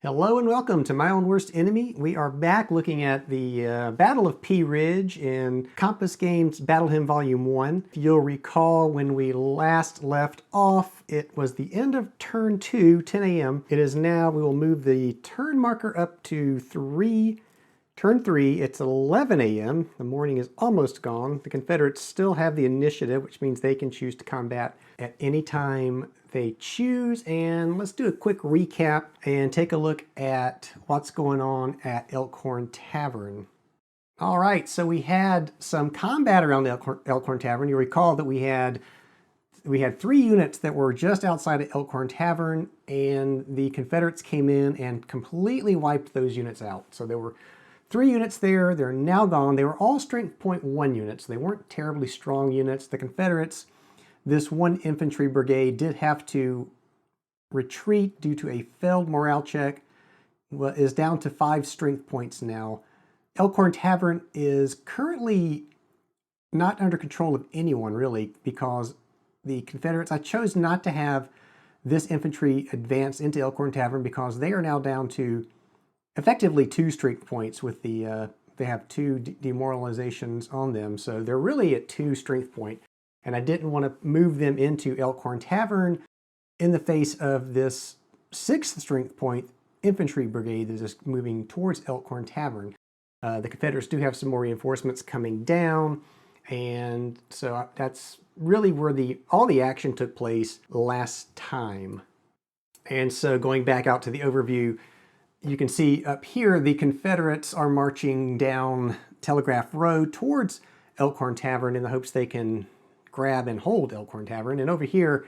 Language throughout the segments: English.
Hello and welcome to My Own Worst Enemy. We are back looking at the Battle of Pea Ridge in Compass Games Battle Hymn Volume 1. If you'll recall, when we last left off, it was the end of turn 2, 10 a.m. It is now, we will move the turn marker up to turn 3, it's 11 a.m. The morning is almost gone. The Confederates still have the initiative, which means they can choose to combat at any time they choose. And let's do a quick recap and take a look at what's going on at Elkhorn Tavern. All right, so we had some combat around Elkhorn Tavern. You recall that we had 3 units that were just outside of Elkhorn Tavern, and the Confederates came in and completely wiped those units out. So there were 3 units there. They're now gone. They were all strength point 1 units. They weren't terribly strong units. The Confederates, this one infantry brigade, did have to retreat due to a failed morale check. Is down to 5 strength points now. Elkhorn Tavern is currently not under control of anyone, really, because the Confederates, I chose not to have this infantry advance into Elkhorn Tavern because they are now down to effectively 2 strength points with the, they have 2 demoralizations on them. So they're really at 2 strength point. And I didn't want to move them into Elkhorn Tavern in the face of this 6th strength point infantry brigade that is moving towards Elkhorn Tavern. The Confederates do have some more reinforcements coming down. And so that's really where all the action took place last time. And so going back out to the overview, you can see up here the Confederates are marching down Telegraph Road towards Elkhorn Tavern in the hopes they can grab and hold Elkhorn Tavern. And over here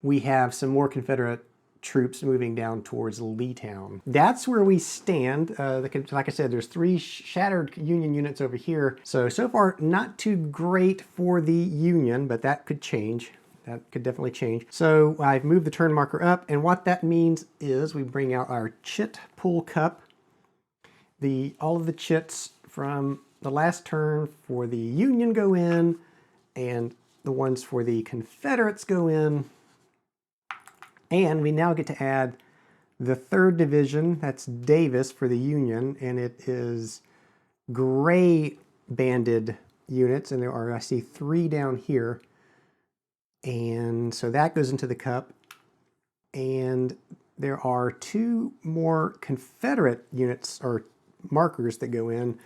we have some more Confederate troops moving down towards Leetown. That's where we stand. Like I said, there's 3 shattered Union units over here. So far not too great for the Union, but that could change. That could definitely change. So I've moved the turn marker up, and what that means is we bring out our chit pool cup. All of the chits from the last turn for the Union go in, and the ones for the Confederates go in. And we now get to add the 3rd Division, that's Davis for the Union, and it is gray banded units, and there are, I see 3 down here. And so that goes into the cup. And there are 2 more Confederate units or markers that go in,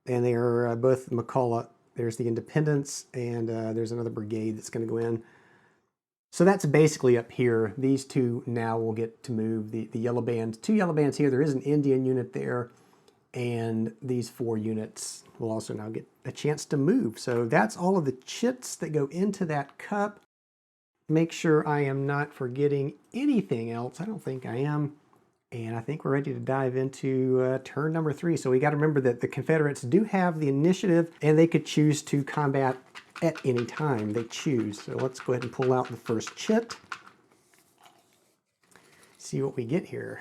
and they are both McCulloch. There's the Independence, and there's another brigade that's going to go in. So that's basically up here. These 2 now will get to move. The yellow bands, 2 yellow bands here. There is an Indian unit there, and these 4 units will also now get a chance to move. So that's all of the chits that go into that cup. Make sure I am not forgetting anything else. I don't think I am. And I think we're ready to dive into turn number 3. So we got to remember that the Confederates do have the initiative, and they could choose to combat at any time they choose. So let's go ahead and pull out the first chit. See what we get here.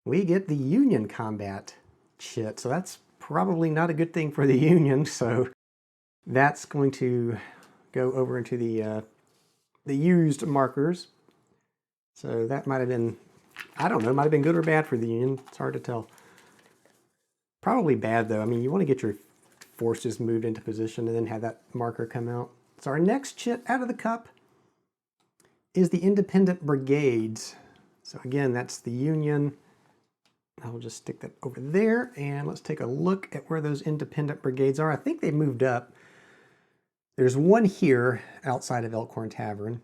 We get the Union combat chit. So that's probably not a good thing for the Union. So that's going to go over into the used markers. So that might have been, I don't know, might have been good or bad for the Union. It's hard to tell. Probably bad, though. I mean, you want to get your forces moved into position and then have that marker come out. So our next chit out of the cup is the Independent Brigades. So again, that's the Union. I'll just stick that over there, and let's take a look at where those Independent Brigades are. I think they moved up. There's 1 here outside of Elkhorn Tavern.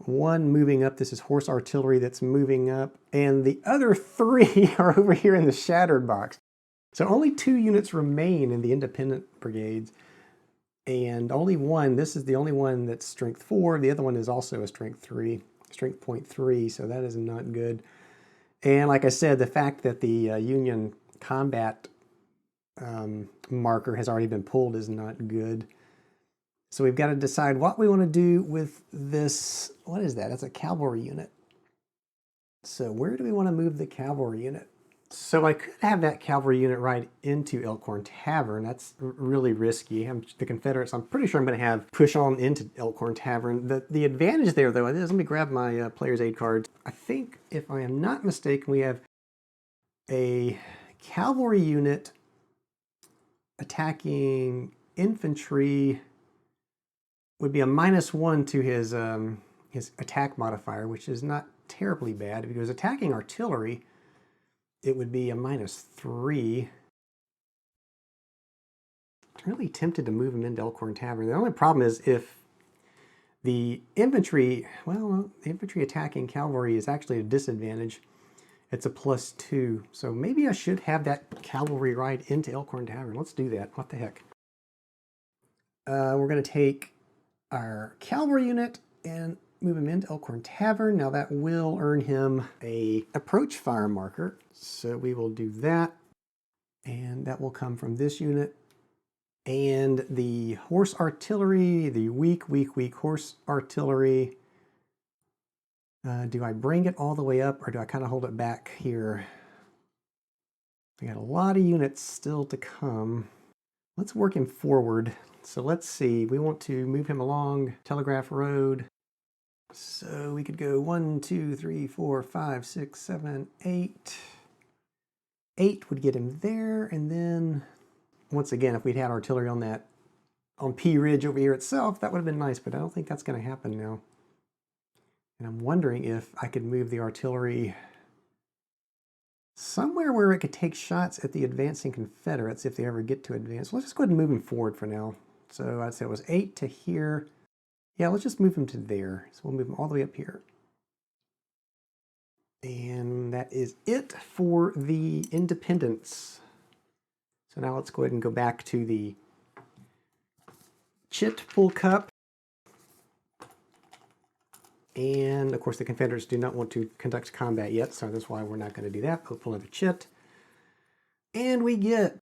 1 moving up. This is horse artillery that's moving up. And the other 3 are over here in the shattered box. So only 2 units remain in the Independent Brigades. And only 1, this is the only one that's strength 4. The other one is also a strength 3, strength point 3. So that is not good. And like I said, the fact that the Union combat marker has already been pulled is not good. So we've got to decide what we want to do with this. What is that? That's a cavalry unit. So where do we want to move the cavalry unit? So I could have that cavalry unit ride into Elkhorn Tavern. That's really risky. The Confederates, I'm pretty sure I'm going to have push on into Elkhorn Tavern. The advantage there, though, is, let me grab my player's aid cards. I think, if I am not mistaken, we have a cavalry unit attacking infantry would be a -1 to his attack modifier, which is not terribly bad. If he was attacking artillery, it would be a -3. I'm really tempted to move him into Elkhorn Tavern. The only problem is if the infantry, well, the infantry attacking cavalry is actually a disadvantage. It's a +2. So maybe I should have that cavalry ride into Elkhorn Tavern. Let's do that. What the heck? We're going to take our cavalry unit and move him into Elkhorn Tavern. Now that will earn him a approach fire marker. So we will do that. And that will come from this unit. And the horse artillery, the weak horse artillery. Do I bring it all the way up or do I kind of hold it back here? We got a lot of units still to come. Let's work him forward. So let's see, we want to move him along Telegraph Road. So we could go 1, 2, 3, 4, 5, 6, 7, 8. 8 would get him there. And then once again, if we'd had artillery on that, on P Ridge over here itself, that would have been nice, but I don't think that's going to happen now. And I'm wondering if I could move the artillery somewhere where it could take shots at the advancing Confederates if they ever get to advance. Let's just go ahead and move him forward for now. So I'd say it was 8 to here. Yeah, let's just move him to there. So we'll move him all the way up here. And that is it for the Independence. So now let's go ahead and go back to the Chit Full Cup. And of course the Confederates do not want to conduct combat yet, so that's why we're not going to do that. We'll pull another chit. And we get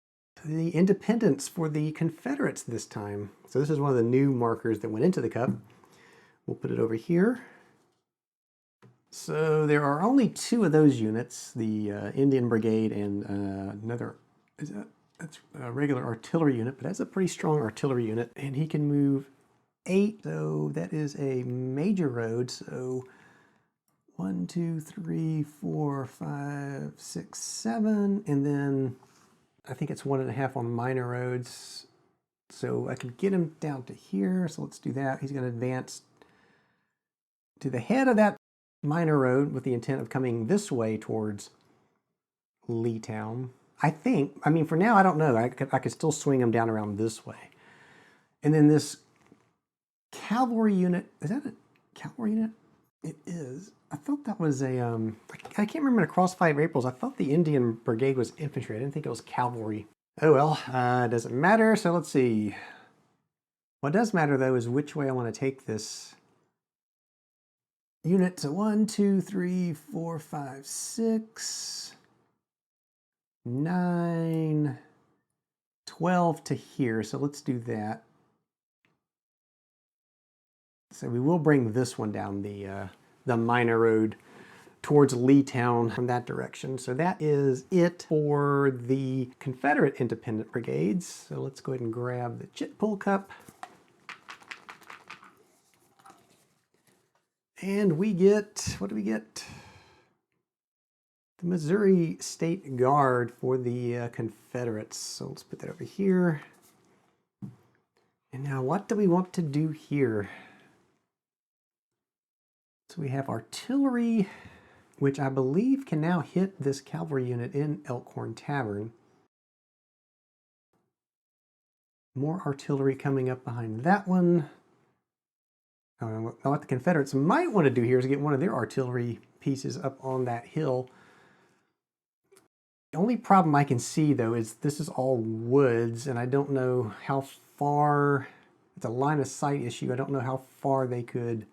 the Independence for the Confederates this time. So this is one of the new markers that went into the cup. We'll put it over here. So there are only 2 of those units, the Indian Brigade and another, that's a regular artillery unit, but that's a pretty strong artillery unit. And he can move 8, so that is a major road. So 1, 2, 3, 4, 5, 6, 7, and then I think it's 1.5 on minor roads. So I could get him down to here. So let's do that. He's going to advance to the head of that minor road with the intent of coming this way towards Leetown. I think, I mean, for now, I don't know. I could still swing him down around this way. And then this cavalry unit, is that a cavalry unit? It is. I thought that was a, I can't remember across 5 Aprils. I thought the Indian Brigade was infantry. I didn't think it was cavalry. Oh well, it doesn't matter. So let's see. What does matter though is which way I want to take this unit. So 1, 2, 3, 4, 5, 6, 9, 12 to here. So let's do that. So we will bring this one down the minor road towards Leetown from that direction. So that is it for the Confederate Independent Brigades. So let's go ahead and grab the Chit Pull Cup. And we get, what do we get? The Missouri State Guard for the Confederates. So let's put that over here. And now what do we want to do here? So we have artillery, which I believe can now hit this cavalry unit in Elkhorn Tavern. More artillery coming up behind that one. Now what the Confederates might want to do here is get one of their artillery pieces up on that hill. The only problem I can see though is this is all woods and I don't know how far, it's a line of sight issue. I don't know how far they could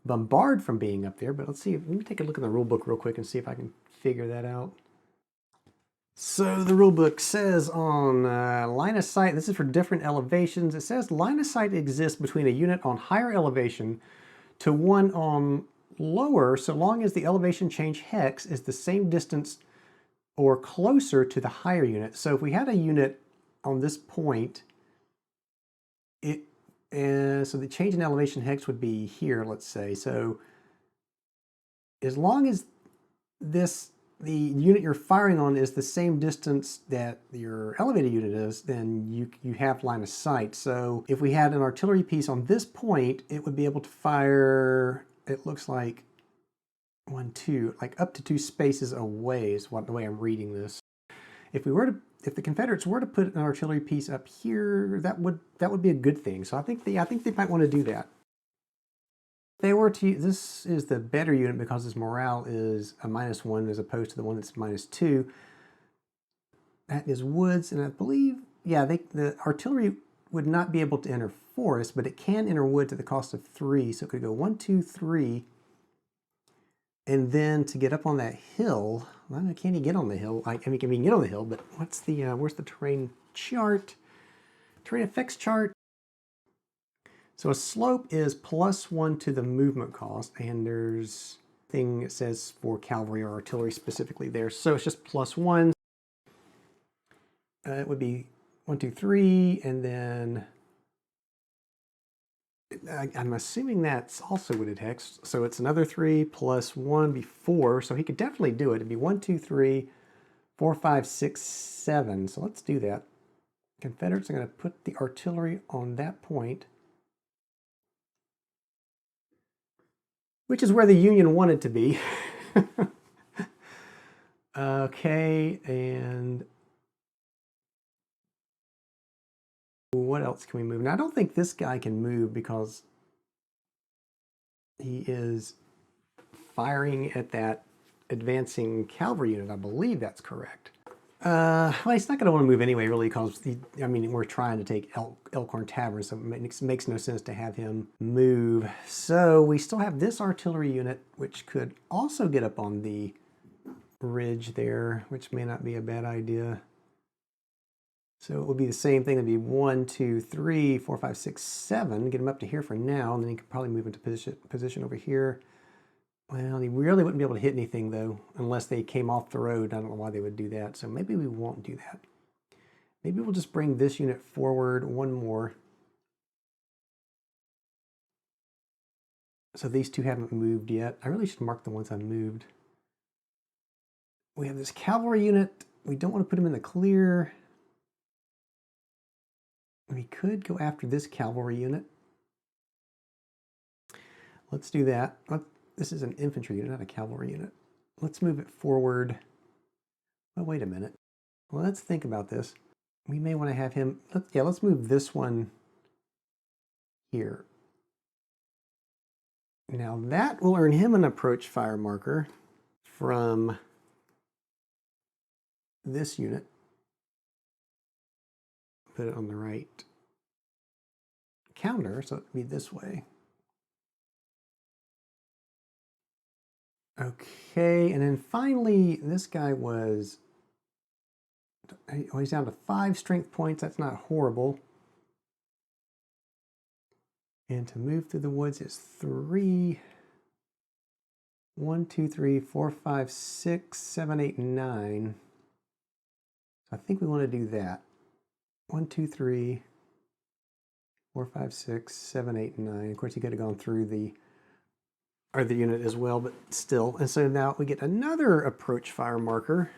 bombard from being up there, but let's see. Let me take a look in the rule book real quick and see if I can figure that out. So the rule book says on line of sight, this is for different elevations. It says line of sight exists between a unit on higher elevation to one on lower, so long as the elevation change hex is the same distance or closer to the higher unit. So if we had a unit on this point, so the change in elevation hex would be here, let's say. So as long as the unit you're firing on is the same distance that your elevated unit is, then you have line of sight. So if we had an artillery piece on this point, it would be able to fire, it looks like like up to 2 spaces away is the way I'm reading this. If the Confederates were to put an artillery piece up here, that would be a good thing. So I think they might want to do that. They were to, this is the better unit because its morale is a -1 as opposed to the one that's -2. That is woods, and I believe, yeah, the artillery would not be able to enter forest, but it can enter woods at the cost of 3. So it could go 1, 2, 3, and then to get up on that hill, well, can he get on the hill? I mean, can he get on the hill? But what's the where's the terrain chart? Terrain effects chart. So a slope is +1 to the movement cost, and there's a thing that says for cavalry or artillery specifically there. So it's just +1. It would be 1, 2, 3, and then I'm assuming that's also wooded hex. So it's another 3 + 1 be 4. So he could definitely do it. It'd be 1, 2, 3, 4, 5, 6, 7. So let's do that. Confederates are going to put the artillery on that point, which is where the Union wanted to be. Okay, and what else can we move? Now, I don't think this guy can move because he is firing at that advancing cavalry unit. I believe that's correct. Well, he's not going to want to move anyway, really, because I mean, we're trying to take Elkhorn Tavern, so it makes no sense to have him move. So we still have this artillery unit, which could also get up on the ridge there, which may not be a bad idea. So it would be the same thing. It'd be 1, 2, 3, 4, 5, 6, 7. Get him up to here for now, and then he could probably move into position over here. Well, he really wouldn't be able to hit anything, though, unless they came off the road. I don't know why they would do that, so maybe we won't do that. Maybe we'll just bring this unit forward one more. So these two haven't moved yet. I really should mark the ones I moved. We have this cavalry unit. We don't want to put him in the clear. We could go after this cavalry unit. Let's do that. This is an infantry unit, not a cavalry unit. Let's move it forward. Oh, wait a minute. Well, let's think about this. We may want to have him, let's move this one here. Now that will earn him an approach fire marker from this unit. Put it on the right counter, so it would be this way. Okay, and then finally, this guy was, he's down to 5 strength points. That's not horrible. And to move through the woods is 3. 1, 2, 3, 4, 5, 6, 7, 8, 9. So I think we want to do that. 1, 2, 3, 4, 5, 6, 7, 8, 9. Of course, you could have gone through the unit as well, but still. And so now we get another approach fire marker.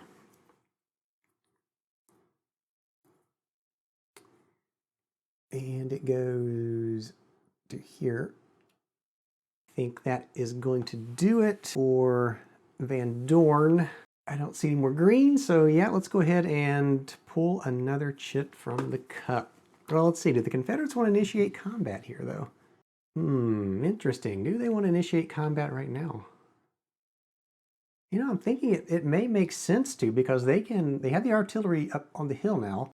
And it goes to here. I think that is going to do it for Van Dorn. I don't see any more green, so yeah, let's go ahead and pull another chit from the cup. Well, let's see. Do the Confederates want to initiate combat here, though? Interesting. Do they want to initiate combat right now? You know, I'm thinking it may make sense to, because they have the artillery up on the hill now,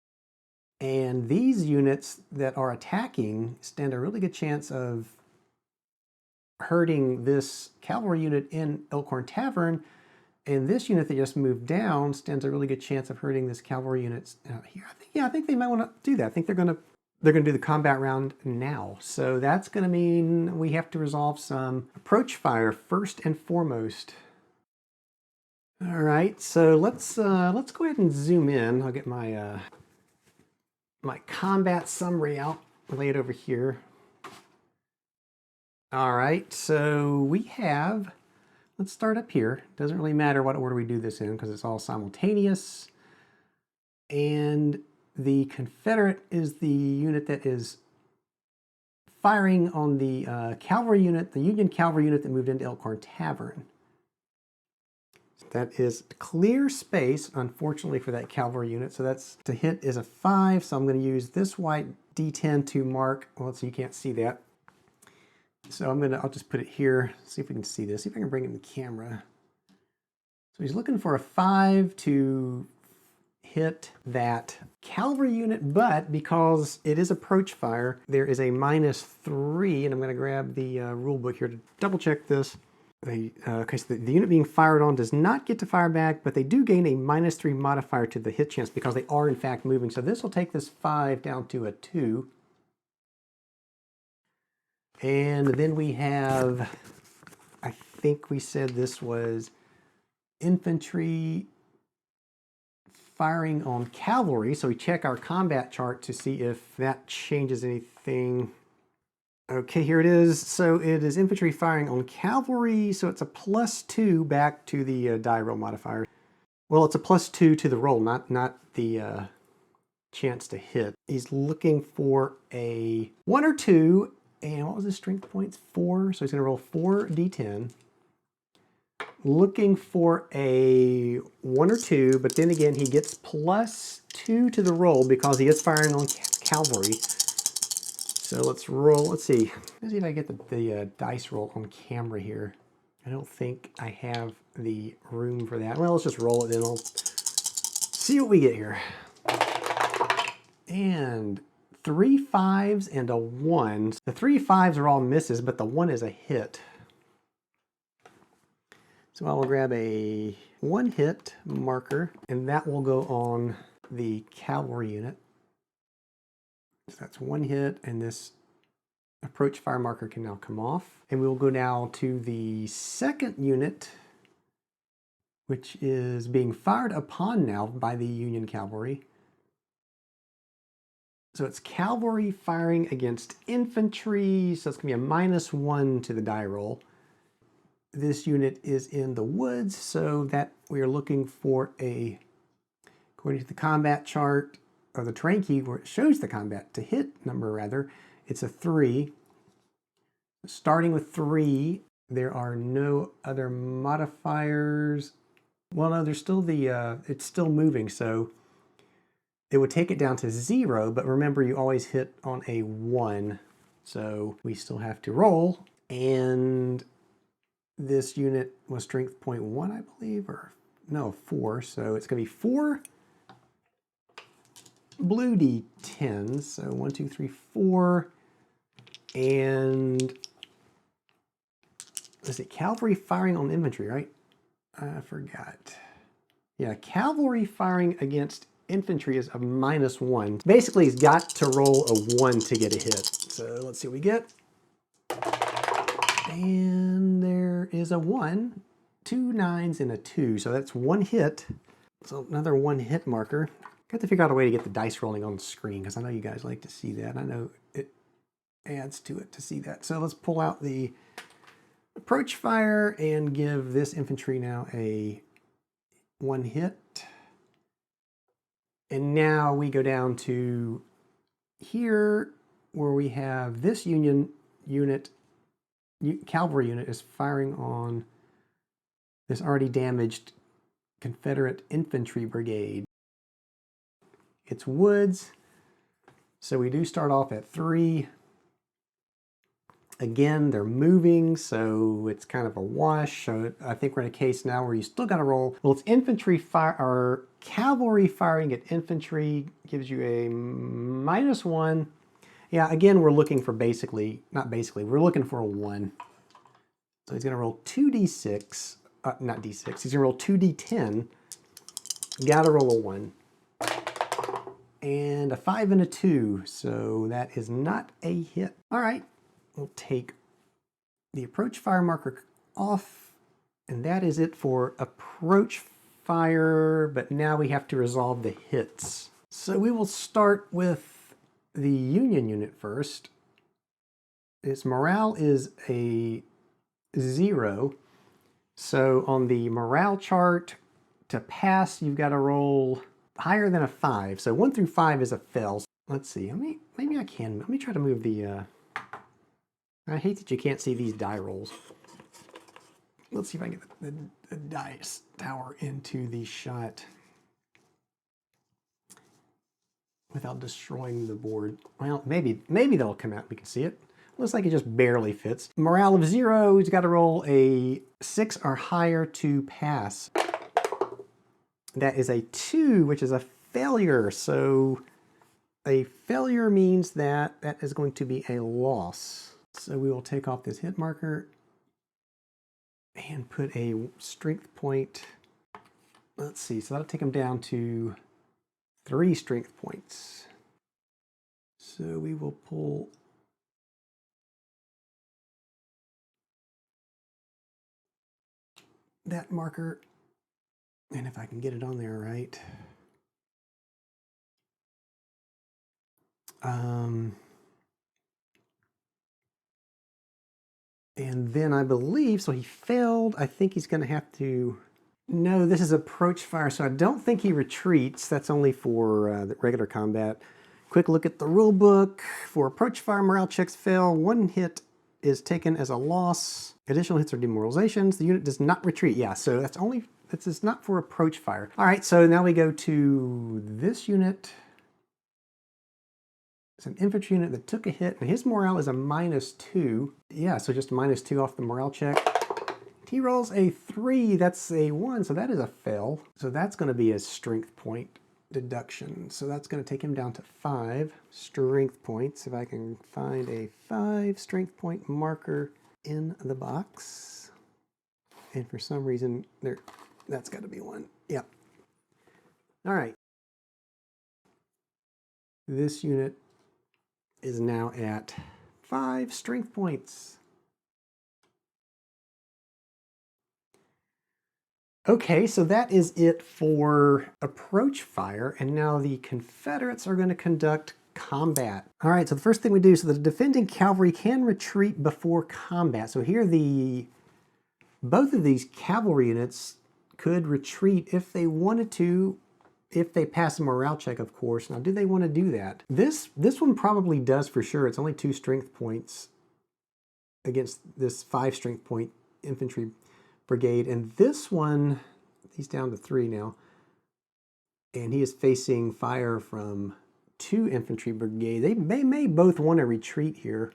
and these units that are attacking stand a really good chance of hurting this cavalry unit in Elkhorn Tavern, and this unit that just moved down stands a really good chance of hurting this cavalry unit here. I think they might want to do that. I think they're going to do the combat round now. So that's going to mean we have to resolve some approach fire first and foremost. All right, so let's go ahead and zoom in. I'll get my my combat summary out, lay it over here. All right, so we have, let's start up here. Doesn't really matter what order we do this in because it's all simultaneous. And the Confederate is the unit that is firing on the cavalry unit, the Union cavalry unit that moved into Elkhorn Tavern. That is clear space, unfortunately, for that cavalry unit. So that's, to hit is a 5. So I'm going to use this white D10 to mark. Well, so you can't see that. So I'll just put it here. See if we can see this. See if I can bring it in the camera. So he's looking for a 5 to hit that cavalry unit, but because it is approach fire, there is a -3, and I'm going to grab the rule book here to double check this. Okay, so the unit being fired on does not get to fire back, but they do gain a -3 modifier to the hit chance because they are in fact moving. So this will take this 5 down to a 2. And then we have, I think we said this was infantry firing on cavalry. So we check our combat chart to see if that changes anything. Okay, here it is. So it is infantry firing on cavalry. So it's a +2 back to the die roll modifier. Well, it's a +2 to the roll, not the chance to hit. He's looking for a 1 or 2. And what was his strength points? 4. So he's going to roll 4 D10. Looking for a 1 or 2, but then again, he gets +2 to the roll because he is firing on cavalry. So let's roll. Let's see. Let's see if I get the dice roll on camera here. I don't think I have the room for that. Well, let's just roll it, then I'll see what we get here. And 3 5s and a 1. The 3 5s are all misses, but the 1 is a hit. So I will grab a 1 hit marker, and that will go on the cavalry unit. So that's 1 hit, and this approach fire marker can now come off. And we will go now to the second unit, which is being fired upon now by the Union cavalry. So it's cavalry firing against infantry, so it's going to be a -1 to the die roll. This unit is in the woods, so that we are looking for a, according to the combat chart, or the terrain key where it shows the combat to hit number rather, it's a 3. Starting with 3, there are no other modifiers. Well, no, there's still the, it's still moving, so it would take it down to 0, but remember you always hit on a 1. So we still have to roll, and this unit was strength point 1, I believe, or no, 4. So it's going to be 4 blue D10s. So 1, 2, 3, 4. And is it cavalry firing on infantry, right? I forgot. Yeah, cavalry firing against infantry is a -1. Basically, he's got to roll a 1 to get a hit. So let's see what we get. And there is a 1, 2 9s, and a 2. So that's 1 hit. So another 1 hit marker. Got to figure out a way to get the dice rolling on the screen because I know you guys like to see that. I know it adds to it to see that. So let's pull out the approach fire and give this infantry now a 1 hit. And now we go down to here where we have this Union unit, cavalry unit is firing on this already damaged Confederate infantry brigade. It's woods, so we do start off at 3. Again, they're moving, so it's kind of a wash. So I think we're in a case now where you still got to roll. Well, it's infantry fire, or cavalry firing at infantry gives you a -1. Yeah, again, we're looking for we're looking for a 1. So he's going to roll 2d6, not d6, he's going to roll 2d10. Got to roll a 1. And a 5 and a 2, so that is not a hit. All right. We'll take the approach fire marker off, And that is it for approach fire, but now we have to resolve the hits. So we will start with the Union unit first. Its morale is a 0. So on the morale chart, to pass, you've got to roll higher than a 5. So 1 through 5 is a fail. Let's see, maybe I can. Let me try to move the, I hate that you can't see these die rolls. Let's see if I can get the dice tower into the shot without destroying the board. Well, maybe that'll come out. We can see it. Looks like it just barely fits. Morale of 0, he's got to roll a 6 or higher to pass. That is a 2, which is a failure. So a failure means that that is going to be a loss. So we will take off this hit marker and put a strength point. Let's see, so that'll take him down to 3 strength points. So we will pull that marker, and if I can get it on there right. And then I believe, so he failed. I think he's going to have to, no, this is approach fire, so I don't think he retreats. That's only for the regular combat. Quick look at the rule book. For approach fire, morale checks fail. 1 hit is taken as a loss. Additional hits are demoralizations. The unit does not retreat. Yeah, so that's only, this is not for approach fire. All right, so now we go to this unit. It's an infantry unit that took a hit, and his morale is a -2. Yeah, so just a -2 off the morale check. He rolls a 3, that's a 1, so that is a fail. So that's going to be a strength point deduction. So that's going to take him down to 5 strength points. If I can find a 5 strength point marker in the box. And for some reason, that's got to be 1. Yep. All right. This unit is now at 5 strength points. Okay, so that is it for approach fire, and now the Confederates are going to conduct combat. All right, so the first thing we do, so the defending cavalry can retreat before combat. So here both of these cavalry units could retreat if they wanted to, if they pass a morale check, of course. Now, do they want to do that? This one probably does for sure. It's only 2 strength points against this 5 strength point infantry brigade. And this one, he's down to 3 now. And he is facing fire from 2 infantry brigades. They may both want to retreat here.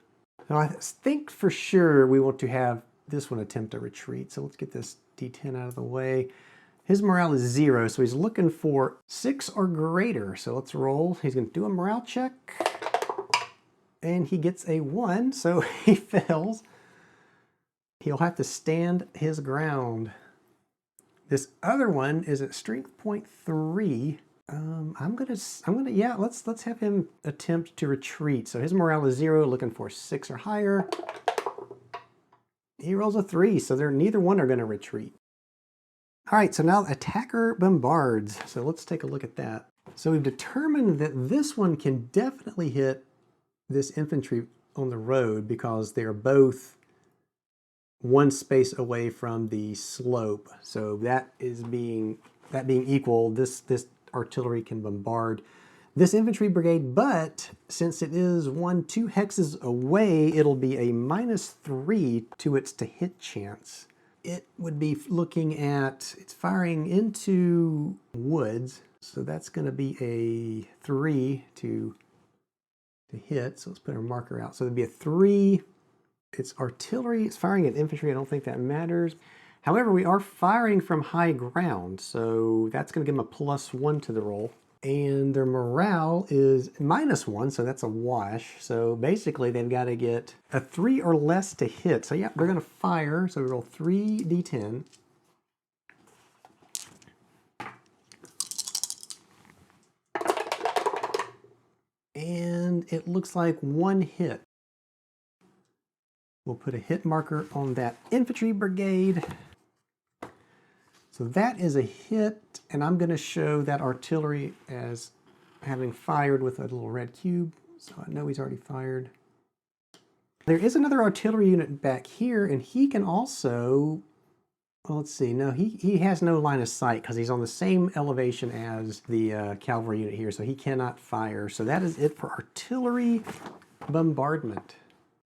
Now, I think for sure we want to have this one attempt a retreat. So let's get this D10 out of the way. His morale is 0, so he's looking for 6 or greater. So let's roll. He's going to do a morale check. And he gets a 1, so he fails. He'll have to stand his ground. This other one is at strength point 3. Yeah, let's have him attempt to retreat. So his morale is 0, looking for 6 or higher. He rolls a 3, so neither one are going to retreat. All right, so now attacker Bombards. So let's take a look at that. So we've determined that this one can definitely hit this infantry on the road because they're both 1 space away from the slope. So that being equal, this artillery can bombard this infantry brigade, but since it is 2 hexes away, it'll be a -3 to its to hit chance. It would be looking at, it's firing into woods, so that's going to be a 3 to hit. So let's put our marker out. So it'd be a 3. It's artillery, it's firing at infantry. I don't think that matters. However, we are firing from high ground, so that's going to give them a +1 to the roll. And their morale is -1, so that's a wash. So basically, they've got to get a 3 or less to hit. So yeah, they're going to fire. So we roll 3 D10. And it looks like 1 hit. We'll put a hit marker on that infantry brigade. So that is a hit, and I'm going to show that artillery as having fired with a little red cube. So I know he's already fired. There is another artillery unit back here, and he can also, well, let's see, no, he has no line of sight because he's on the same elevation as the cavalry unit here, so he cannot fire. So that is it for artillery bombardment.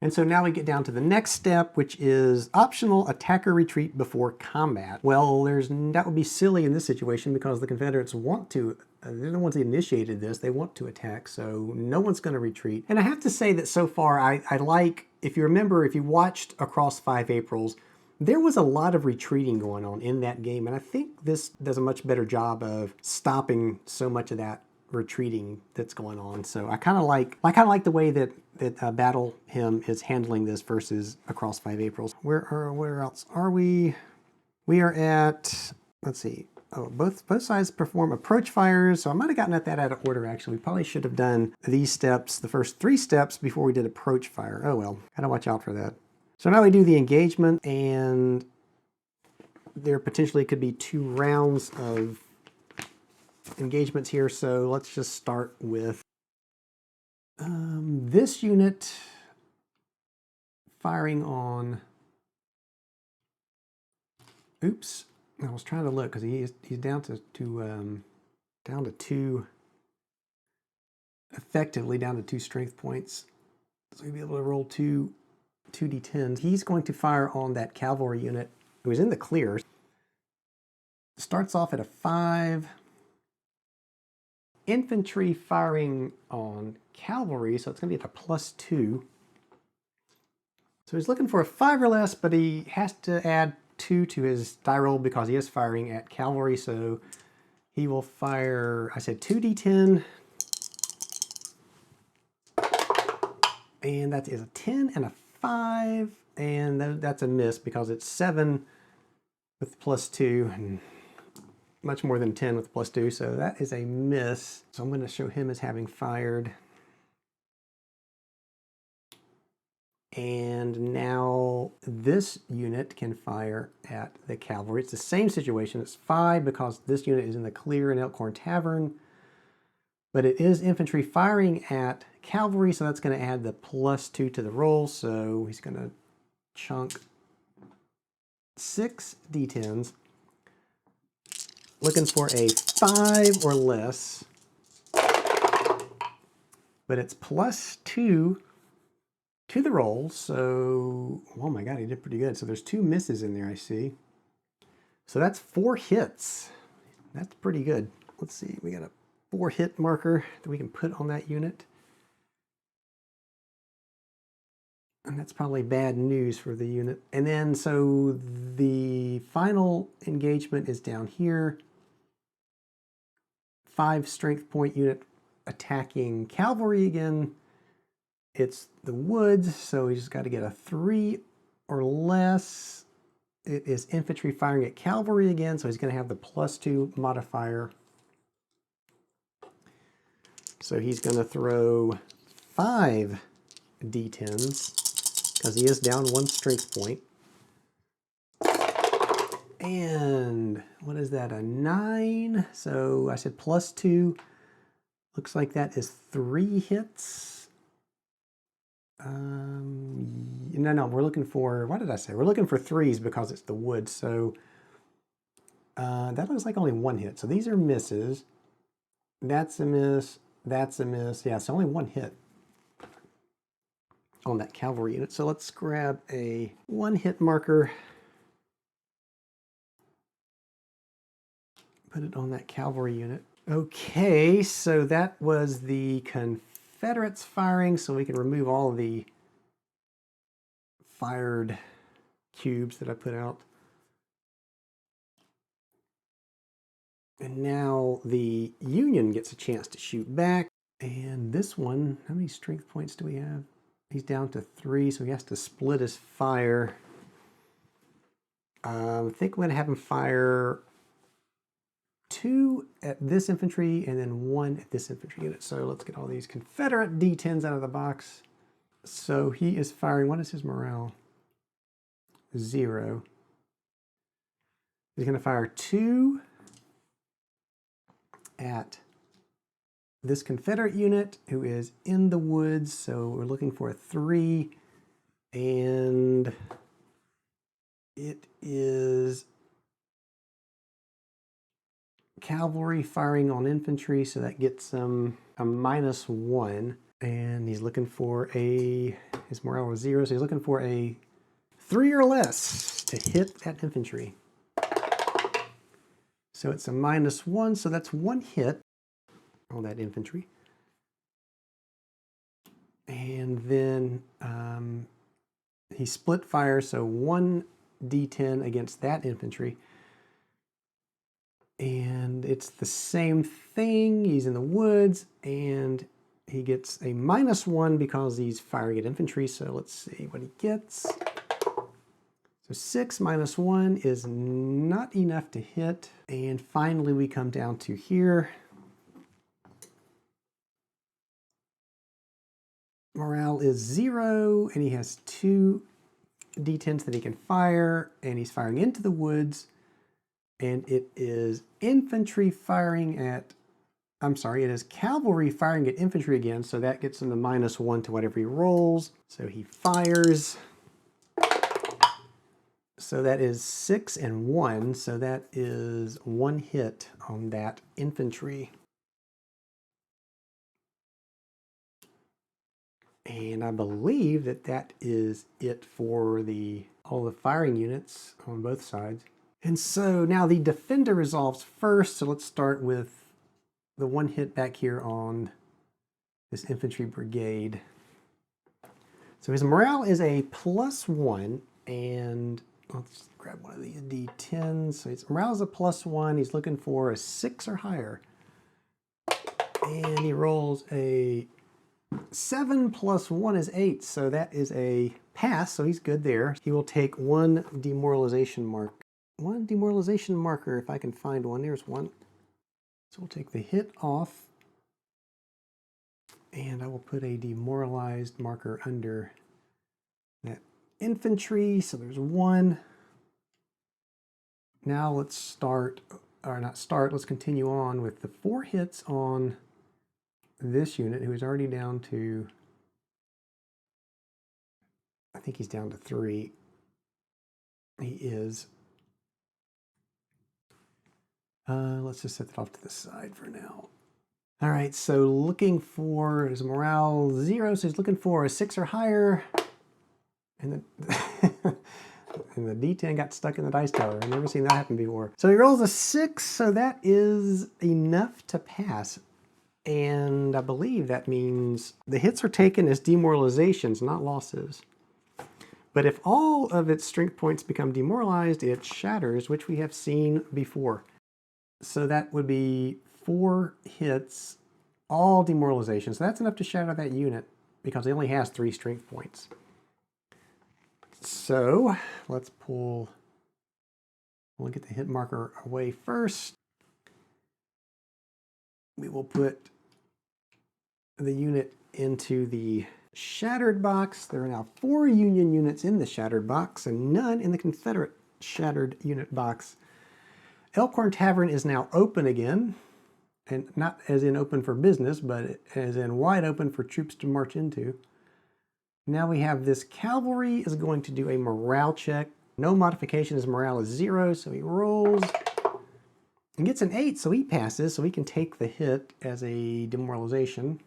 And so now we get down to the next step, which is optional attacker retreat before combat. Well, that would be silly in this situation because the Confederates want to, they're the ones that initiated this, they want to attack, so no one's going to retreat. And I have to say that so far, I like, if you remember, if you watched Across 5 Aprils, there was a lot of retreating going on in that game, and I think this does a much better job of stopping so much of that retreating that's going on. So I kind of like the way that Battle Hymn is handling this versus Across 5 Aprils. Where else are we? We are at, let's see. Oh, both sides perform approach fires. So I might have gotten at that out of order actually. We probably should have done these steps, the first 3 steps before we did approach fire. Oh well, gotta watch out for that. So now we do the engagement, and there potentially could be 2 rounds of engagements here. So let's just start with this unit firing on, oops, I was trying to look because he's down to 2, effectively down to 2 strength points. So he'll be able to roll 2d10s. He's going to fire on that cavalry unit who is in the clear. Starts off at a 5. Infantry firing on cavalry, so it's going to be at a +2. So he's looking for a 5 or less, but he has to add 2 to his die roll because he is firing at cavalry, so he will fire, I said 2d10. And that is a 10 and a 5, and that's a miss because it's 7 with +2, and much more than 10 with +2, so that is a miss. So I'm going to show him as having fired. And now this unit can fire at the cavalry. It's the same situation. It's 5 because this unit is in the clear in Elkhorn Tavern, but it is infantry firing at cavalry, so that's going to add the +2 to the roll. So he's going to chunk 6 d10s. Looking for a 5 or less, but it's +2 to the roll, so, oh my god, he did pretty good. So there's 2 misses in there, I see. So that's 4 hits. That's pretty good. Let's see, we got a 4 hit marker that we can put on that unit. And that's probably bad news for the unit. And then, so the final engagement is down here. 5 strength point unit attacking cavalry again. It's the woods, so he's got to get a 3 or less. It is infantry firing at cavalry again, so he's going to have the +2 modifier. So he's going to throw 5 d10s because he is down 1 strength point. And what is that, a 9? So I said +2. Looks like that is 3 hits. No, we're looking for, what did I say? We're looking for 3s because it's the wood. So that looks like only 1 hit. So these are misses. That's a miss. That's a miss. Yeah, it's only 1 hit on that cavalry unit. So let's grab a 1 hit marker. Put it on that cavalry unit. Okay, so that was the Confederates firing, so we can remove all of the fired cubes that I put out. And now the Union gets a chance to shoot back. And this one, how many strength points do we have? He's down to 3, so he has to split his fire. I think we're going to have him fire 2 at this infantry and then 1 at this infantry unit. So let's get all these Confederate D10s out of the box. So he is firing, what is his morale? 0. He's going to fire 2 at this Confederate unit who is in the woods. So we're looking for a 3, and it is cavalry firing on infantry, so that gets him a -1. And he's looking for his morale was 0, so he's looking for a 3 or less to hit that infantry. So it's a -1, so that's 1 hit on that infantry. And then he split fire, so 1 D10 against that infantry. And it's the same thing. He's in the woods, and he gets a -1 because he's firing at infantry. So let's see what he gets. So 6 minus 1 is not enough to hit. And finally, we come down to here. Morale is 0, and he has 2 D10s that he can fire, and he's firing into the woods. And it is infantry firing at, I'm sorry, it is cavalry firing at infantry again, so that gets him the -1 to whatever he rolls. So he fires. So that is 6 and 1, so that is 1 hit on that infantry. And I believe that that is it for all the firing units on both sides. And so now the defender resolves first, so let's start with the 1 hit back here on this infantry brigade. So his morale is a +1, and let's grab one of these D10s. So his morale is a +1, he's looking for a 6 or higher. And he rolls a 7 plus 1 is 8, so that is a pass, so he's good there. He will take 1 demoralization mark. 1 demoralization marker, if I can find one. There's one. So we'll take the hit off, and I will put a demoralized marker under that infantry. So there's 1. Now let's start, or not start, let's continue on with the 4 hits on this unit, who is already down to, I think he's down to 3. He is. Let's just set that off to the side for now. All right, so looking for his morale 0, so he's looking for a 6 or higher. And the, and the D10 got stuck in the dice tower. I've never seen that happen before. So he rolls a 6, so that is enough to pass. And I believe that means the hits are taken as demoralizations, not losses. But if all of its strength points become demoralized, it shatters, which we have seen before. So that would be 4 hits, all demoralization. So that's enough to shatter that unit because it only has 3 strength points. So let's we'll get the hit marker away first. We will put the unit into the shattered box. There are now 4 Union units in the shattered box and none in the Confederate shattered unit box. Elkhorn Tavern is now open again, and not as in open for business, but as in wide open for troops to march into. Now we have this cavalry is going to do a morale check. No modification, his morale is 0, so he rolls and gets an 8, so he passes, so he can take the hit as a demoralization.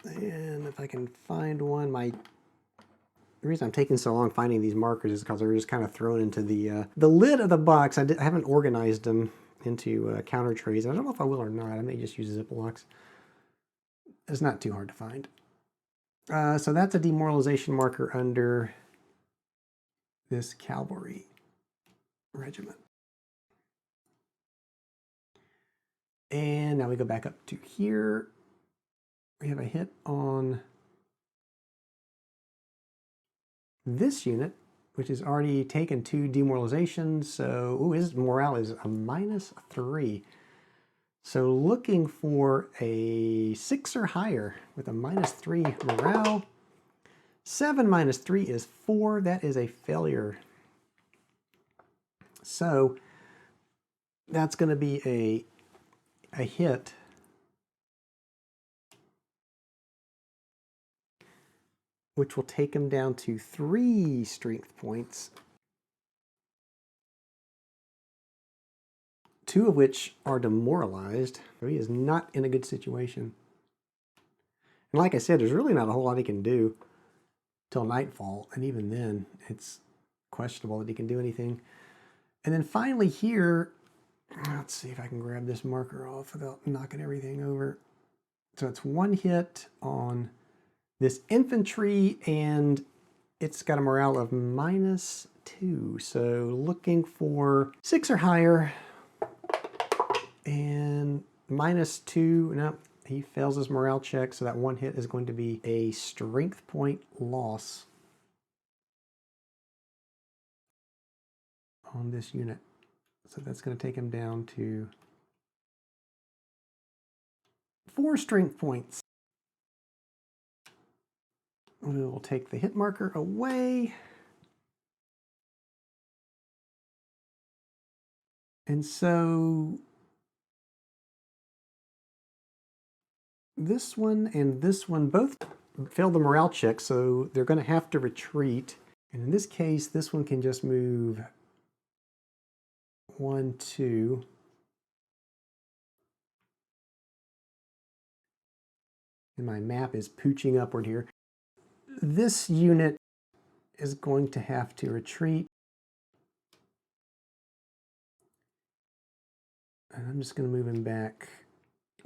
And if I can find one, the reason I'm taking so long finding these markers is because they're just kind of thrown into the lid of the box. I haven't organized them into counter trays. I don't know if I will or not. I may just use Ziplocs. It's not too hard to find. So that's a demoralization marker under this cavalry regiment. And now we go back up to here. We have a hit on this unit, which has already taken 2 demoralizations. So his morale is a -3. So looking for a 6 or higher with a -3 morale. 7 minus 3 is 4. That is a failure. So that's going to be a hit. Which will take him down to 3 strength points. 2 of which are demoralized. So he is not in a good situation. And like I said, there's really not a whole lot he can do till nightfall. And even then, it's questionable that he can do anything. And then finally here, let's see if I can grab this marker off without knocking everything over. So it's 1 hit on this infantry, and it's got a morale of -2. So looking for 6 or higher, and -2, no, he fails his morale check, so that 1 hit is going to be a strength point loss on this unit. So that's going to take him down to 4 strength points. We will take the hit marker away. And so this one and this one both failed the morale check, so they're going to have to retreat. And in this case, this one can just move 1, 2. And my map is pooching upward here. This unit is going to have to retreat. And I'm just going to move him back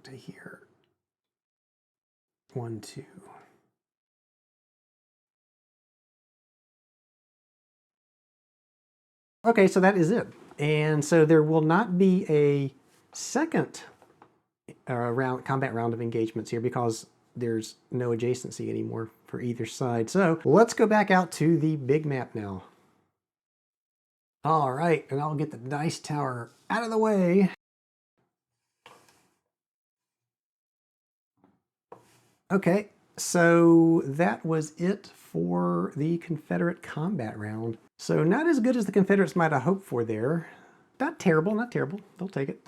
to here. 1, 2. Okay, so that is it. And so there will not be a second combat round of engagements here because there's no adjacency anymore for either side. So let's go back out to the big map now. All right, and I'll get the dice tower out of the way. Okay, so that was it for the Confederate combat round. So not as good as the Confederates might have hoped for there. Not terrible, not terrible. They'll take it.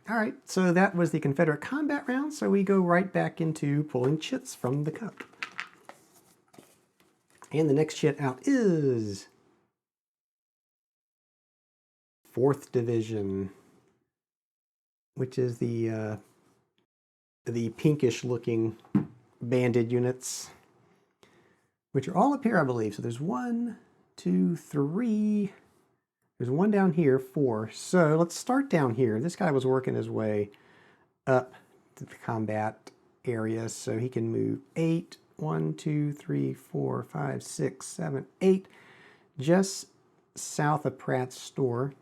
All right, so that was the Confederate combat round. So we go right back into pulling chits from the cup. And the next chit out is 4th Division, which is the pinkish looking banded units, which are all up here, I believe. So there's 1, 2, 3. There's 1 down here, 4. So let's start down here. This guy was working his way up to the combat area, so he can move 8. 1, 2, 3, 4, 5, 6, 7, 8, just south of Pratt's store.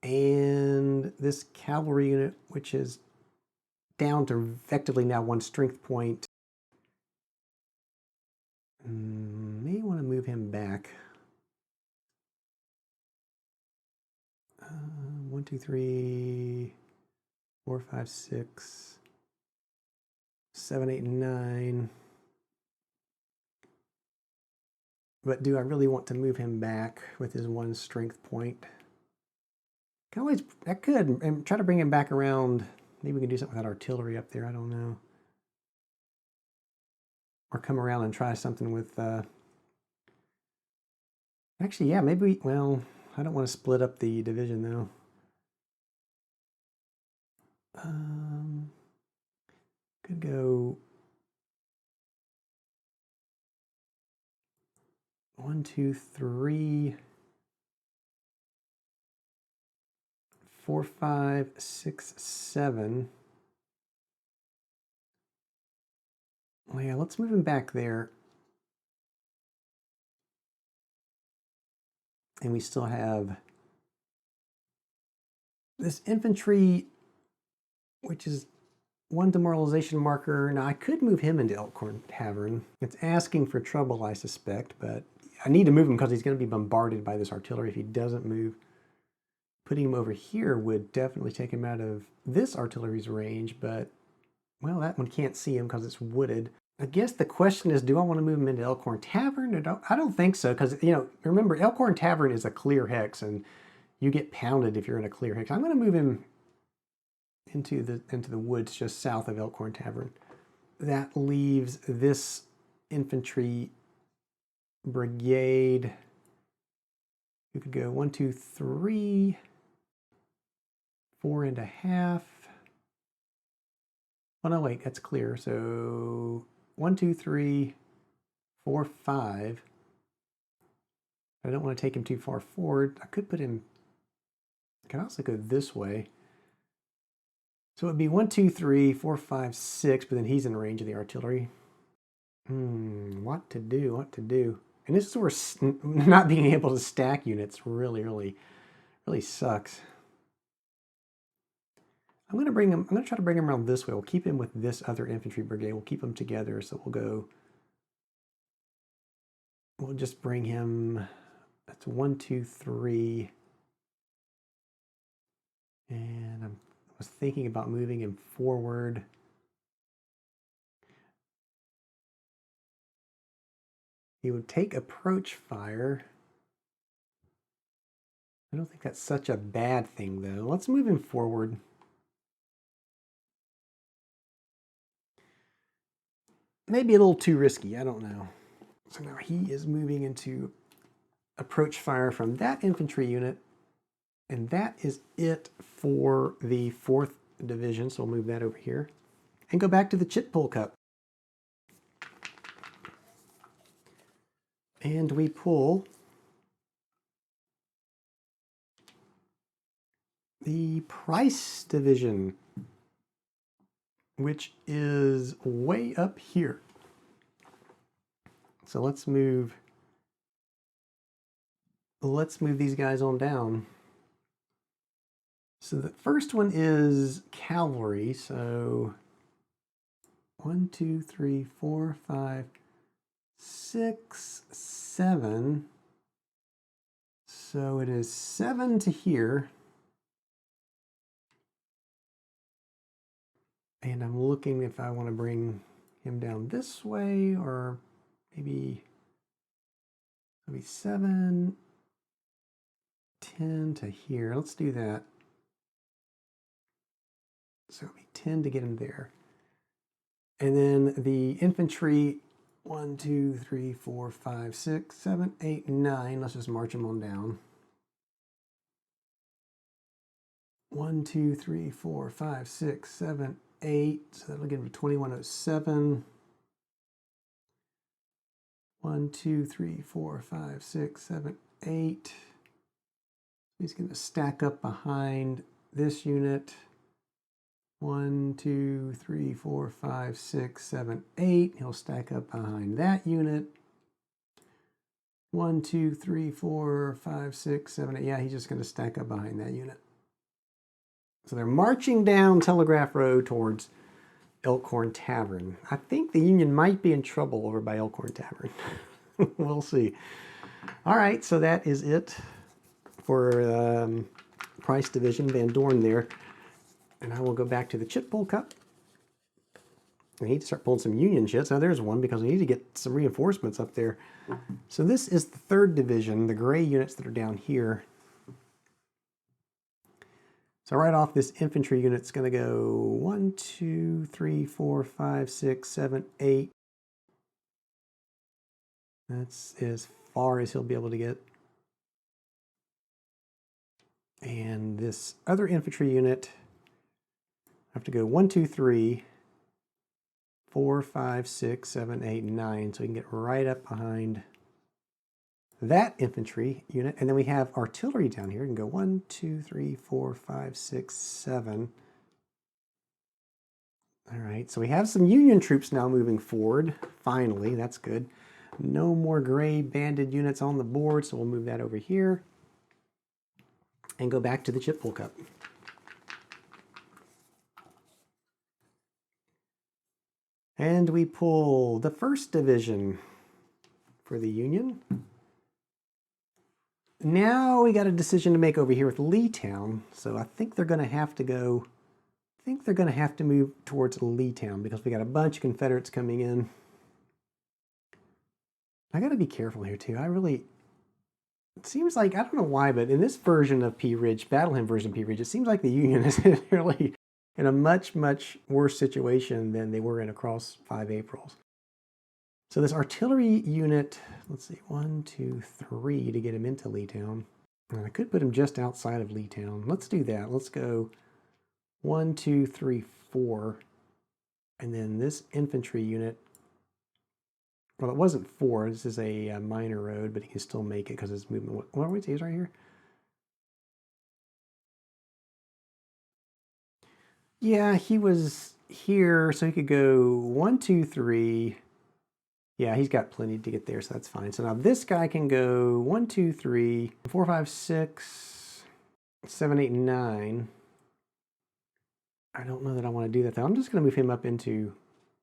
And this cavalry unit, which is down to effectively now 1 strength point, may want to move him back. 1, 2, 3, 4, 5, 6, 7, 8, 9. But do I really want to move him back with his 1 strength point? I could, and try to bring him back around. Maybe we can do something with that artillery up there. I don't know. Or come around and try something with, actually, yeah, maybe, well, I don't want to split up the division though. Could go 1, 2, 3, 4, 5, 6, 7. Well, yeah, let's move him back there. And we still have this infantry, which is 1 demoralization marker. Now, I could move him into Elkhorn Tavern. It's asking for trouble, I suspect, but I need to move him because he's going to be bombarded by this artillery if he doesn't move. Putting him over here would definitely take him out of this artillery's range, but, well, that one can't see him because it's wooded. I guess the question is, do I want to move him into Elkhorn Tavern? Or I don't think so, because, you know, remember, Elkhorn Tavern is a clear hex, and you get pounded if you're in a clear hex. I'm going to move him into the woods just south of Elkhorn Tavern. That leaves this infantry brigade. You could go 1, 2, 3, 4.5. Oh no, wait, that's clear. So 1, 2, 3, 4, 5. I don't want to take him too far forward. I could put him, I can also go this way. So it'd be 1, 2, 3, 4, 5, 6, but then he's in range of the artillery. What to do? And this is where not being able to stack units really sucks. I'm going to try to bring him around this way. We'll keep him with this other infantry brigade. We'll keep them together. So we'll just bring him, that's 1, 2, 3. And I was thinking about moving him forward. He would take approach fire. I don't think that's such a bad thing, though. Let's move him forward. Maybe a little too risky, I don't know. So now he is moving into approach fire from that infantry unit. And that is it for the 4th Division. So we'll move that over here. And go back to the Chit Pull Cup. And we pull the Price Division, which is way up here. So let's move these guys on down. So the first one is cavalry. So 1, 2, 3, 4, 5, 6, 7. So it is 7 to here. And I'm looking if I want to bring him down this way, or maybe 7, 10 to here. Let's do that. So it'll be 10 to get him there. And then the infantry, 1, 2, 3, 4, 5, 6, 7, 8, 9. Let's just march them on down. 1, 2, 3, 4, 5, 6, 7, 8. So that'll get him to 2107. 1, 2, 3, 4, 5, 6, 7, 8. He's going to stack up behind this unit. 1, 2, 3, 4, 5, 6, 7, 8. He'll stack up behind that unit. 1, 2, 3, 4, 5, 6, 7, 8. Yeah, he's just going to stack up behind that unit. So they're marching down Telegraph Road towards Elkhorn Tavern. I think the Union might be in trouble over by Elkhorn Tavern. We'll see. All right, so that is it for Price Division, Van Dorn there. And I will go back to the Chit Pull Cup. I need to start pulling some Union chits. Now there's one, because we need to get some reinforcements up there. So this is the 3rd Division, the gray units that are down here. So right off, this infantry unit's going to go 1, 2, 3, 4, 5, 6, 7, 8. That's as far as he'll be able to get. And this other infantry unit, I have to go 1, 2, 3, 4, 5, 6, 7, 8, 9. So we can get right up behind that infantry unit. And then we have artillery down here. We can go 1, 2, 3, 4, 5, 6, 7. All right, so we have some Union troops now moving forward. Finally, that's good. No more gray banded units on the board, so we'll move that over here and go back to the Chit Pull Cup. And we pull the 1st Division for the Union. Now we got a decision to make over here with Leetown. So I think they're going to have to move towards Leetown, because we got a bunch of Confederates coming in. I got to be careful here too. It seems like, I don't know why, but in this version of Pea Ridge, Battle Hymn version of Pea Ridge, it seems like the Union is really in a much, much worse situation than they were in across 5 Aprils. So this artillery unit, let's see, 1, 2, 3 to get him into Leetown. And I could put him just outside of Leetown. Let's do that. Let's go 1, 2, 3, 4. And then this infantry unit, well, it wasn't 4. This is a minor road, but he can still make it because his movement. What are we saying? He's right here. Yeah, he was here, so he could go 1, 2, 3. Yeah, he's got plenty to get there, so that's fine. So now this guy can go 1, 2, 3, 4, 5, 6, 7, 8, 9. I don't know that I want to do that though. I'm just going to move him up into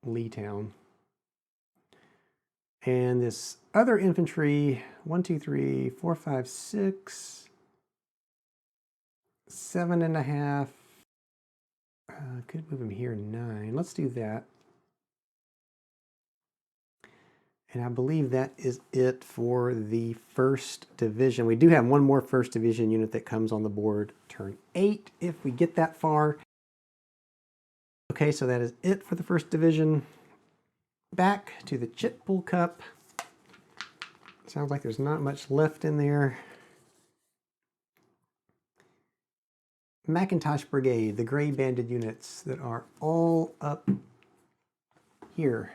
Leetown. And this other infantry, 1, 2, 3, 4, 5, 6, 7.5. Could move him here 9. Let's do that. And I believe that is it for the 1st Division. We do have one more 1st Division unit that comes on the board turn 8 if we get that far. Okay, so that is it for the 1st Division. Back to the Chitpul Cup. Sounds like there's not much left in there. Macintosh Brigade, the gray banded units that are all up here.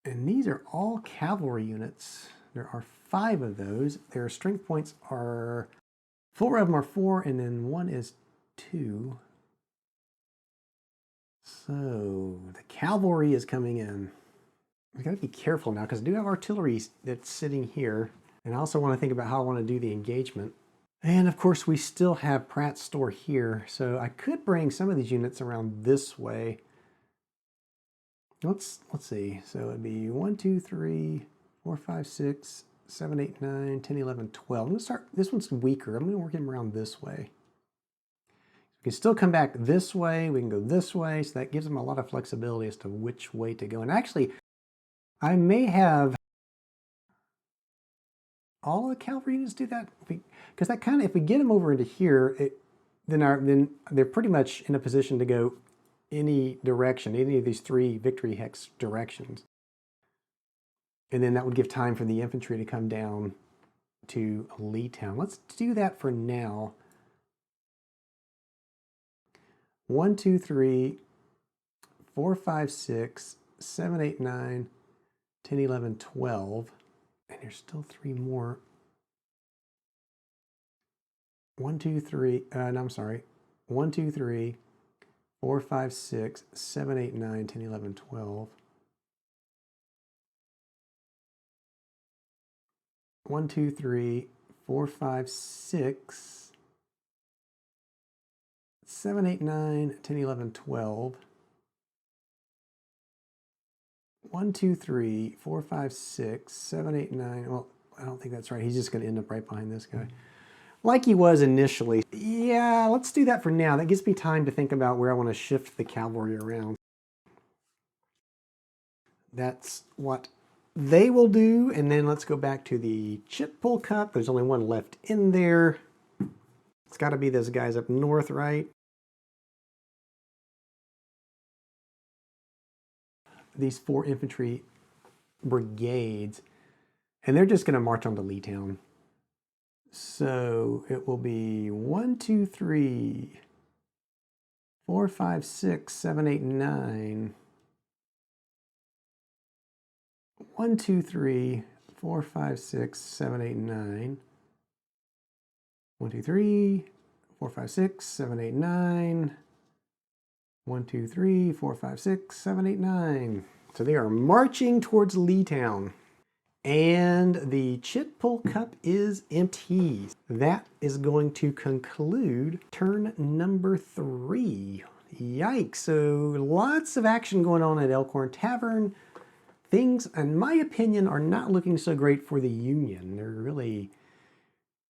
And these are all cavalry units. There are 5 of those. Their strength points are, 4 of them are 4, and then 1 is 2. So the cavalry is coming in. I gotta be careful now because I do have artillery that's sitting here. And I also want to think about how I want to do the engagement. And of course we still have Pratt's store here. So I could bring some of these units around this way. Let's see. So it'd be 1, 2, 3, 4, 5, 6, 7, 8, 9, 10, 11, 12. I'm gonna start, this one's weaker. I'm gonna work him around this way. We can still come back this way. We can go this way. So that gives them a lot of flexibility as to which way to go. And actually, I may have all the cavalry units do that. Because that kind of, if we get them over into here, then they're pretty much in a position to go any direction, any of these 3 victory hex directions. And then that would give time for the infantry to come down to Leetown. Let's do that for now. 1, 2, 3, 4, 5, 6, 7, 8, 9, 10, 11, 12. And there's still 3 more. 1, 2, 3, no, I'm sorry. 1, 2, 3, 4, 5, 6, 7, 8, 9, 10, 11, 12. 1, 2, 3, 4, 5, 6, 7, 8, 9, 10, 11, 12. 1, 2, 3, 4, 5, 6, 7, 8, 9. Well, I don't think that's right. He's just going to end up right behind this guy. Like he was initially. Yeah, let's do that for now. That gives me time to think about where I want to shift the cavalry around. That's what they will do. And then let's go back to the Chitpul Cup. There's only one left in there. It's got to be those guys up north, right? These 4 infantry brigades. And they're just going to march on to Leetown. So it will be 1, 2, 3, 4, 5, 6, 7, 8, 9. 1, 2, 3, 4, 5, 6, 7, 8, 9. 1, 2, 3, 4, 5, 6, 7, 8, 9. 1, 2, 3, 4, 5, 6, 7, 8, 9. So they are marching towards Leetown. And the Chitpul Cup is empty. That is going to conclude turn number 3. Yikes. So lots of action going on at Elkhorn Tavern. Things, in my opinion, are not looking so great for the Union. They're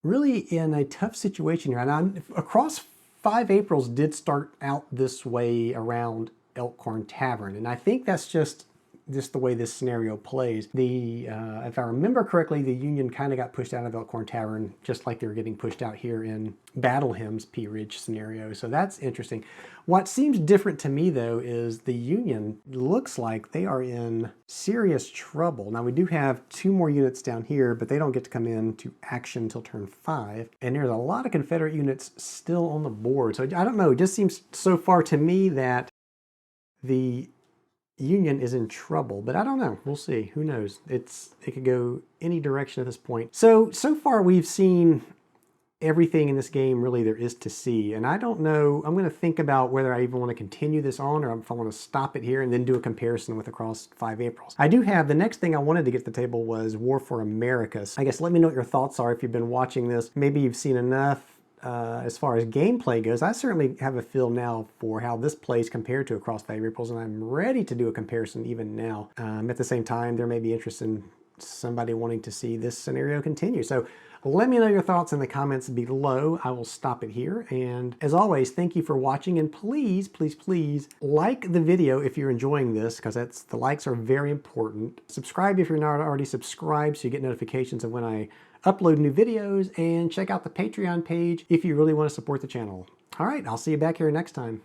really in a tough situation here. And across 5 Aprils did start out this way around Elkhorn Tavern. And I think that's just just the way this scenario plays. If I remember correctly, the Union kind of got pushed out of Elkhorn Tavern, just like they were getting pushed out here in Battle Hymn's Pea Ridge scenario. So that's interesting. What seems different to me, though, is the Union looks like they are in serious trouble. Now, we do have 2 more units down here, but they don't get to come into action until turn 5. And there's a lot of Confederate units still on the board. So I don't know, it just seems so far to me that the Union is in trouble, but I don't know. We'll see. Who knows? It could go any direction at this point. So far we've seen everything in this game really there is to see, and I don't know. I'm going to think about whether I even want to continue this on or if I want to stop it here and then do a comparison with Across 5 Aprils. I do have, the next thing I wanted to get to the table was War for America. So I guess let me know what your thoughts are if you've been watching this. Maybe you've seen enough as far as gameplay goes. I certainly have a feel now for how this plays compared to Across 5 Aprils, and I'm ready to do a comparison even now. At the same time, there may be interest in somebody wanting to see this scenario continue. So let me know your thoughts in the comments below. I will stop it here. And as always, thank you for watching. And please, please, please like the video if you're enjoying this, because the likes are very important. Subscribe if you're not already subscribed so you get notifications of when I upload new videos, and check out the Patreon page if you really want to support the channel. All right, I'll see you back here next time.